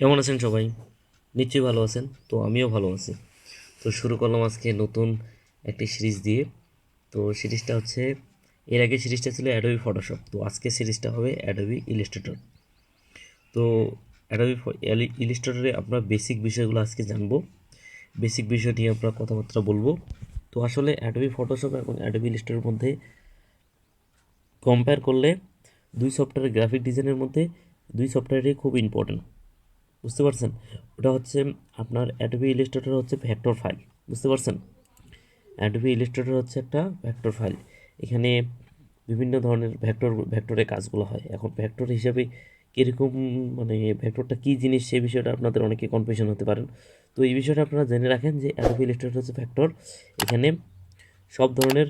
কেমন আছেন সবাই? নিশ্চয়ই ভালো আছেন। তো আমিও ভালো আছি। তো শুরু করলাম আজকে নতুন একটি সিরিজ দিয়ে। তো সিরিজটা হচ্ছে, এর আগে সিরিজটা ছিল অ্যাডোবি ফটোশপ, তো আজকে সিরিজটা হবে অ্যাডোবি ইলাস্ট্রেটর। তো অ্যাডোবি ইলাস্ট্রেটরে আমরা বেসিক বিষয়গুলো আজকে জানবো, বেসিক বিষয় নিয়ে আমরা কথাবার্তা বলবো। তো আসলে অ্যাডোবি ফটোশপ এবং অ্যাডোবি ইলাস্ট্রেটরের মধ্যে কম্পেয়ার করলে দুই সফটওয়্যারের গ্রাফিক ডিজাইনের মধ্যে দুই সফটওয়্যারই খুব ইম্পর্টেন্ট। বুঝতে পারছেন? ওটা হচ্ছে আপনার অ্যাডোবি ইলাস্ট্রেটর হচ্ছে ভেক্টর ফাইল। বুঝতে পারছেন? অ্যাডোবি ইলাস্ট্রেটর হচ্ছে একটা ভেক্টর ফাইল। এখানে বিভিন্ন ধরনের ভেক্টরে কাজগুলো হয়। এখন ভেক্টর হিসাবে কীরকম, মানে ভেক্টরটা কী জিনিস, সেই বিষয়টা আপনাদের অনেকে কনফিউশন হতে পারেন। তো এই বিষয়টা আপনারা জেনে রাখেন যে অ্যাডোবি ইলাস্ট্রেটর হচ্ছে ভেক্টর। এখানে সব ধরনের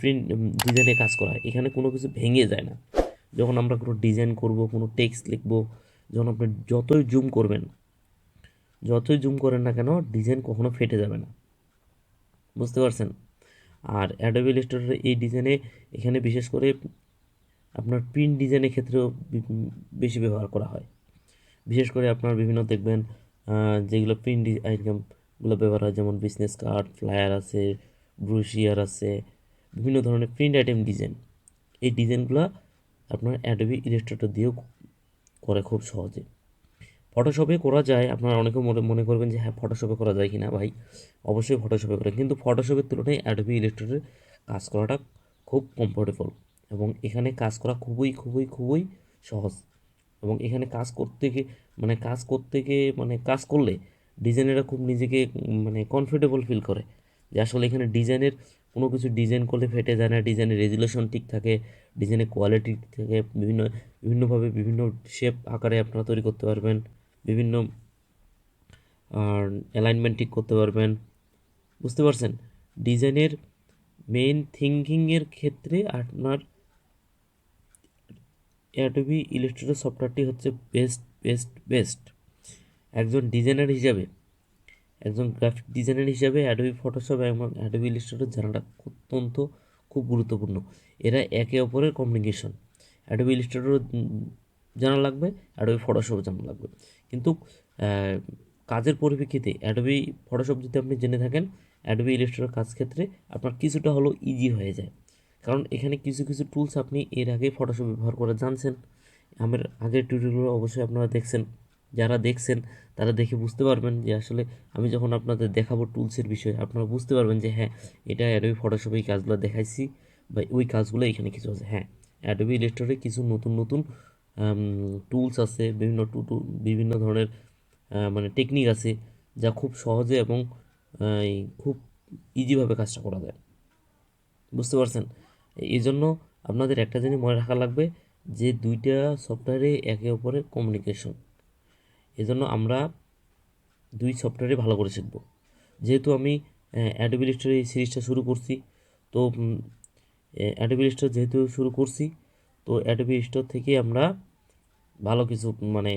প্রিন্ট ডিজাইনে কাজ করা হয়। এখানে কোনো কিছু ভেঙে যায় না। যখন আমরা কোনো ডিজাইন করব, কোনো টেক্সট লিখব, যখন আপনি যতই জুম করেন না কেন ডিজাইন কখনো ফেটে যাবে না। বুঝতে পারছেন? আর অ্যাডোবি ইলাস্ট্রেটর এই ডিজাইনে, এখানে বিশেষ করে আপনার প্রিন্ট ডিজাইনের ক্ষেত্রেও বেশি ব্যবহার করা হয়। বিশেষ করে আপনার বিভিন্ন দেখবেন যেগুলো প্রিন্ট আইটেমগুলো ব্যবহার হয়, যেমন বিজনেস কার্ড, ফ্লায়ার আছে, ব্রোশিয়ার আছে, বিভিন্ন ধরনের প্রিন্ট আইটেম ডিজাইন। এই ডিজাইনগুলো আপনার অ্যাডোবি ইলাস্ট্রেটর দিয়েও করে খুব সহজে। ফটোশপে করা যায়। আপনারা অনেকে মনে মনে করবেন যে হ্যাঁ, ফটোশপে করা যায় কি না ভাই? অবশ্যই ফটোশপে করে, কিন্তু ফটোশপের তুলনায় অ্যাডোবি ইলাস্ট্রেটরে কাজ করাটা খুব কমফোর্টেবল, এবং এখানে কাজ করা খুবই খুবই খুবই সহজ। এবং এখানে কাজ করলে ডিজাইনাররা খুব নিজেকে মানে কমফোর্টেবল ফিল করে, যে আসলে এখানে ডিজাইনের কোনো কিছু ডিজাইন করলে ফেটে যায় না, ডিজাইনের রেজুলেশন ঠিক থাকে, ডিজাইনের কোয়ালিটি ঠিক থাকে, বিভিন্নভাবে বিভিন্ন শেপ আকারে আপনারা তৈরি করতে পারবেন, বিভিন্ন অ্যালাইনমেন্ট ঠিক করতে পারবেন। বুঝতে পারছেন? ডিজাইনের মেইন থিঙ্কিংয়ের ক্ষেত্রে আপনার অ্যাডোবি ইলাস্ট্রেটর সফটওয়্যারটি হচ্ছে বেস্ট বেস্ট বেস্ট। একজন ডিজাইনার হিসাবে, একজন গ্রাফিক ডিজাইনার হিসাবে অ্যাডোবি ফটোশপ এবং অ্যাডোবি ইলাস্ট্রেটর জানাটা অত্যন্ত খুব গুরুত্বপূর্ণ। এরা একে অপরের কমিউনিকেশন। অ্যাডোবি ইলাস্ট্রেটর জানা লাগবে, অ্যাডোবি ফটোশপ জানা লাগবে। কিন্তু কাজের পরিপ্রেক্ষিতে অ্যাডোবি ফটোশপ যদি আপনি জেনে থাকেন, অ্যাডোবি ইলাস্ট্রেটর কাজ ক্ষেত্রে আপনার কিছুটা হলেও ইজি হয়ে যায়। কারণ এখানে কিছু কিছু টুলস আপনি এর আগে ফটোশপ ব্যবহার করে জানছেন। আমার আগের টিউটোরিয়ালগুলো অবশ্যই আপনারা দেখছেন। যারা দেখছেন তারা দেখে বুঝতে পারবেন যে আসলে আমি যখন আপনাদের দেখাবো টুলসের বিষয়ে, আপনারা বুঝতে পারবেন যে হ্যাঁ, এটা অ্যাডোবি ফটোশপে এই কাজগুলো দেখাইছি বা ওই কাজগুলো এখানে কিছু আছে। হ্যাঁ, অ্যাডোবি ইলাস্ট্রেটরে কিছু নতুন নতুন টুলস আছে, বিভিন্ন ধরনের মানে টেকনিক আছে, যা খুব সহজে এবং খুব ইজিভাবে কাজটা করা যায়। বুঝতে পারছেন? এই জন্য আপনাদের একটা জিনিস মনে রাখা লাগবে, যে দুইটা সফটওয়্যারে একে অপরের কমিউনিকেশন। এজন্য আমরা দুই সফটওয়্যারে ভালো করে শিখব। যেহেতু আমি অ্যাডোবি ইলাস্ট্রেটর এই সিরিজটা শুরু করছি, তো অ্যাডোবি ইলাস্ট্রেটর যেহেতু শুরু করছি, তো অ্যাডোবি ইলাস্ট্রেটর থেকে আমরা ভালো কিছু মানে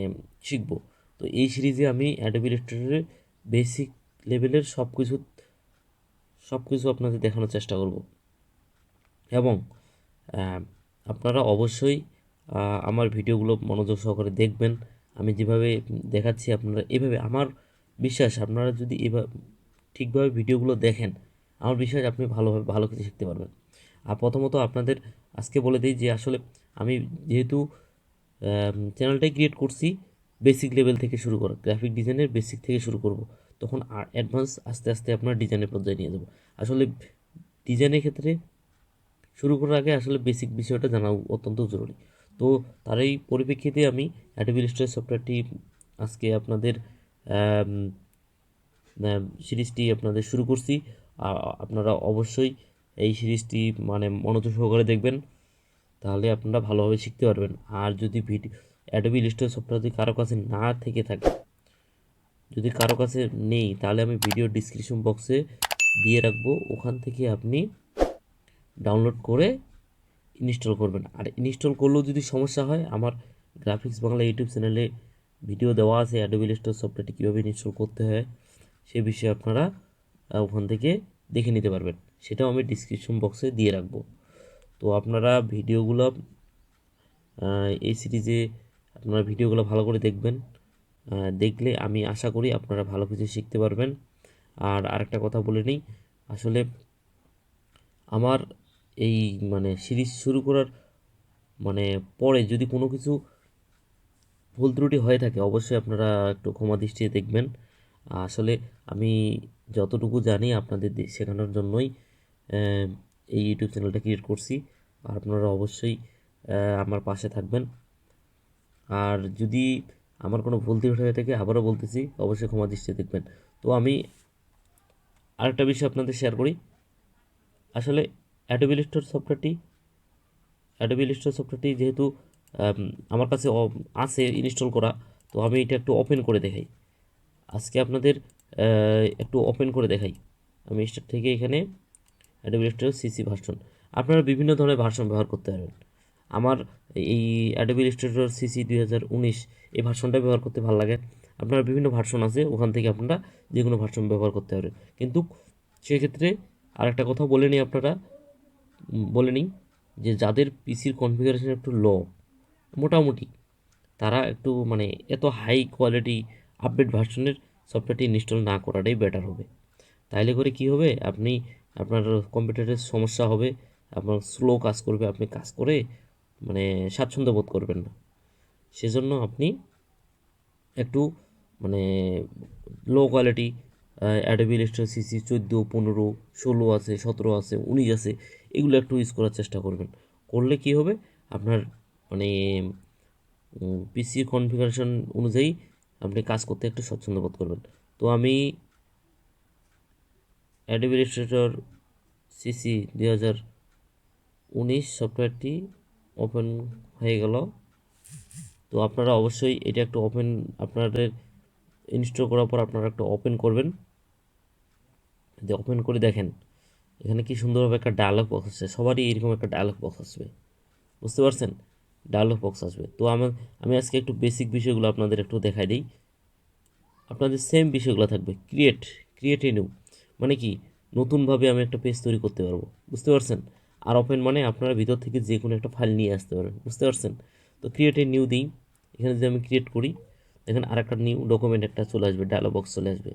শিখব। তো এই সিরিজে আমি অ্যাডোবি ইলাস্ট্রেটরের বেসিক লেভেলের সব কিছু আপনাদের দেখানোর চেষ্টা করব। এবং আপনারা অবশ্যই আমার ভিডিওগুলো মনোযোগ সহকারে দেখবেন। আমি যেভাবে দেখাচ্ছি আপনারা এভাবে, আমার বিশ্বাস আপনারা যদি এভাবে ঠিকভাবে ভিডিওগুলো দেখেন, আমার বিশ্বাস আপনি ভালোভাবে ভালো কিছু শিখতে পারবেন। আর প্রথমত আপনাদের আজকে বলে দিই যে আসলে আমি যেহেতু চ্যানেলটাই ক্রিয়েট করছি বেসিক লেভেল থেকে শুরু করা, গ্রাফিক ডিজাইনের বেসিক থেকে শুরু করব, তখন আর অ্যাডভান্স আস্তে আস্তে আপনার ডিজাইনের পর্যায়ে নিয়ে যাব। আসলে ডিজাইনের ক্ষেত্রে শুরু করার আগে আসলে বেসিক বিষয়টা জানা অত্যন্ত জরুরি। তো তার এই পরিপ্রেক্ষিতে আমি অ্যাডোবি ইলাস্ট্রেটর সফটওয়্যারটি আজকে আপনাদের সিরিজটি আপনাদের শুরু করছি। আপনারা অবশ্যই এই সিরিজটি মানে মনোযোগ সহকারে দেখবেন, তাহলে আপনারা ভালোভাবে শিখতে পারবেন। আর যদি অ্যাডোবি ইলাস্ট্রেটর সফটওয়্যার যদি কারো কাছে না থেকে থাকে, যদি কারো কাছে নেই, তাহলে আমি ভিডিও ডিসক্রিপশন বক্সে দিয়ে রাখবো, ওখান থেকে আপনি ডাউনলোড করে ইনস্টল করবেন। আর ইনস্টল করলেও যদি সমস্যা হয়, আমার গ্রাফিক্স বাংলা ইউটিউব চ্যানেলে ভিডিও দেওয়া আছে অ্যাডোবি ইলাস্ট্রেটর সফটওয়্যারটি কীভাবে ইনস্টল করতে হয় সে বিষয়ে আপনারা ওখান থেকে দেখে নিতে পারবেন। সেটাও আমি ডিসক্রিপশন বক্সে দিয়ে রাখবো। তো আপনারা ভিডিওগুলো এই সিরিজে আপনারা ভিডিওগুলো ভালো করে দেখবেন, দেখলে আমি আশা করি আপনারা ভালো কিছু শিখতে পারবেন। আর আরেকটা কথা বলে নিই, আসলে আমার এই মানে সিরিজ শুরু করার মানে পরে যদি কোনো কিছু ভুল ত্রুটি হয়ে থাকে অবশ্যই আপনারা একটু ক্ষমা দৃষ্টিতে দেখবেন। আসলে আমি যতটুকু জানি আপনাদের শেখানোর জন্যই এই ইউটিউব চ্যানেলটা ক্রিয়েট করছি। আর আপনারা অবশ্যই আমার পাশে থাকবেন। আর যদি আমার কোনো ভুল ত্রুটি হয়ে থাকে আবারও বলতেছি অবশ্যই ক্ষমা দৃষ্টিতে দেখবেন। তো আমি আরেকটা বিষয় আপনাদের শেয়ার করি। আসলে অ্যাডোবি ইলাস্ট্রেটর সফটওয়্যারটি যেহেতু আমার কাছে আছে ইনস্টল করা, তো আমি এটা একটু ওপেন করে দেখাই। আজকে আপনাদের একটু ওপেন করে দেখাই। আমি স্টার্ট থেকে এখানে অ্যাডোবি ইলাস্ট্রেটর সিসি ভার্সন, আপনারা বিভিন্ন ধরনের ভার্সন ব্যবহার করতে পারবেন। আমার এই অ্যাডোবি ইলাস্ট্রেটর সিসি 2019 এই ভার্সনটা ব্যবহার করতে ভালো লাগে। আপনারা বিভিন্ন ভার্সন আছে, ওখান থেকে আপনারা যে কোনো ভার্সন ব্যবহার করতে পারবেন। কিন্তু সেক্ষেত্রে আরেকটা কথা বলে নিই যে যাদের পিসির কনফিগারেশন একটু লো, মোটামুটি, তারা একটু মানে এত হাই কোয়ালিটি আপডেট ভার্সনের সফটওয়্যারটি ইনস্টল না করাটাই বেটার হবে। তাইলে করে কি হবে, আপনার কম্পিউটারের সমস্যা হবে, আপনার স্লো কাজ করবে, আপনি কাজ করে মানে স্বাচ্ছন্দ্য বোধ করবেন না। সেজন্য আপনি একটু মানে low quality Adobe Illustrator CC 14, 15, 16 আছে, 17 আছে, 19 আছে, এগুলো একটু ইউজ করার চেষ্টা করবেন। করলে কি হবে, আপনার মানে পিসির কনফিগারেশন অনুযায়ী আপনি কাজ করতে একটু স্বচ্ছন্দ বোধ করবেন। তো আমি অ্যাডোবি ইলাস্ট্রেটর সিসি 2019 সফটওয়্যারটি ওপেন হয়ে গেল। তো আপনারা অবশ্যই এটা একটু আপনাদের ইনস্টল করার পর আপনারা একটু ওপেন করবেন। যদি ওপেন করে দেখেন এখানে কি সুন্দরভাবে একটা ডায়লগ বক্স আসছে, সবারই এরকম একটা ডায়লগ বক্স আসবে, বুঝতে পারছেন? ডায়লগ বক্স আসবে। তো আমি আজকে একটু বেসিক বিষয়গুলো আপনাদের একটু দেখাই দিই। আপনাদের সেম বিষয়গুলো থাকবে। ক্রিয়েট এ নিউ মানে কি, নতুনভাবে আমি একটা পেজ তৈরি করতে পারবো, বুঝতে পারছেন? আর ওপেন মানে আপনারা ভিতর থেকে যে কোনো একটা ফাইল নিয়ে আসতে পারবেন, বুঝতে পারছেন? তো ক্রিয়েট এ নিউ দিই, এখানে যদি আমি ক্রিয়েট করি দেখেন আর একটা নিউ ডকুমেন্ট একটা চলে আসবে, ডায়লগ বক্স চলে আসবে।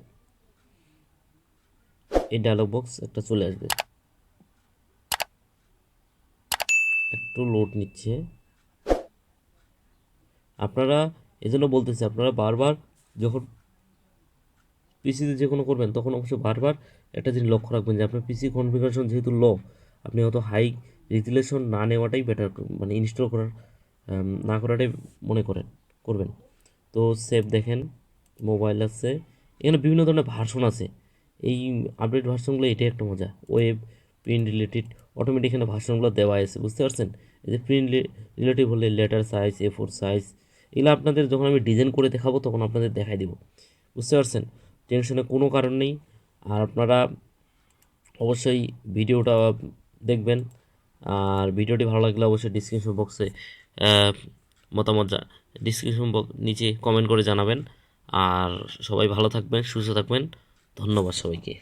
এই ডায়লগ বক্স একটা চলে আসবে, একটু লোড নিচ্ছে। আপনারা এজন্য বলতেছি, আপনারা বারবার যখন পিসিতে যে কোনো করবেন তখন অবশ্যই বারবার একটা জিনিস লক্ষ্য রাখবেন যে আপনার পিসি কনফিগারেশন যেহেতু লো, আপনি অত হাই রেজুলেশন না নেওয়াটাই বেটার, মানে ইনস্টল না করাটাই করবেন। তো সেভ দেখেন, মোবাইল আছে, এখানে বিভিন্ন ধরনের ভার্সন আছে। এই আপডেট ভার্সনগুলো এটাই একটা মজা। ওয়েব, প্রিন্ট রিলেটেড, অটোমেটিক এখানে ভার্সনগুলো দেওয়া আছে, বুঝতে পারছেন? এই যে প্রিন্ট রিলেটিভ হলে লেটার সাইজ, A4 সাইজ, এগুলো আপনাদের যখন আমি ডিজাইন করে দেখাবো তখন আপনাদের দেখাই দিব, বুঝতে পারছেন? টেনশনের কোনো কারণ নেই। আর আপনারা অবশ্যই ভিডিওটা দেখবেন। আর ভিডিওটি ভালো লাগলে অবশ্যই ডিসক্রিপশন বক্সে মতামত ডিসক্রিপশন বক্স নিচে কমেন্ট করে জানাবেন। আর সবাই ভালো থাকবেন, সুস্থ থাকবেন। ধন্যবাদ সবাইকে।